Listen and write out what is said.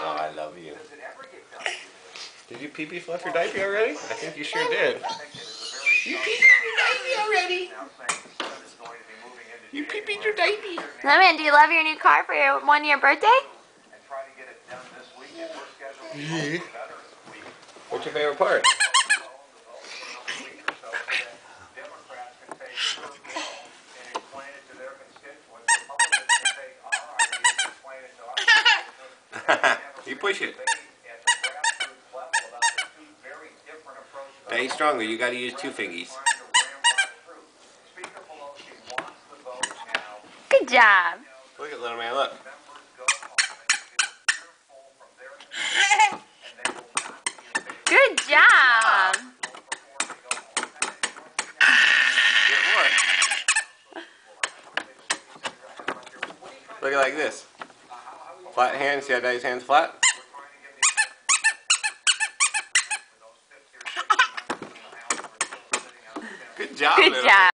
Oh, I love you. Did you pee-pee fluff your diaper already? I think you sure did. You pee-peed your diaper already. You pee-peed your diaper. Lemon, do you love your new car for your 1-year birthday? Yeah. What's your favorite part? You push it. Stay stronger. You got to use 2 fingies. Good job. Look at little man. Look. Good job. Get more. Look at like this. Flat hand. See how Daddy's hand's flat? Good job. Good job.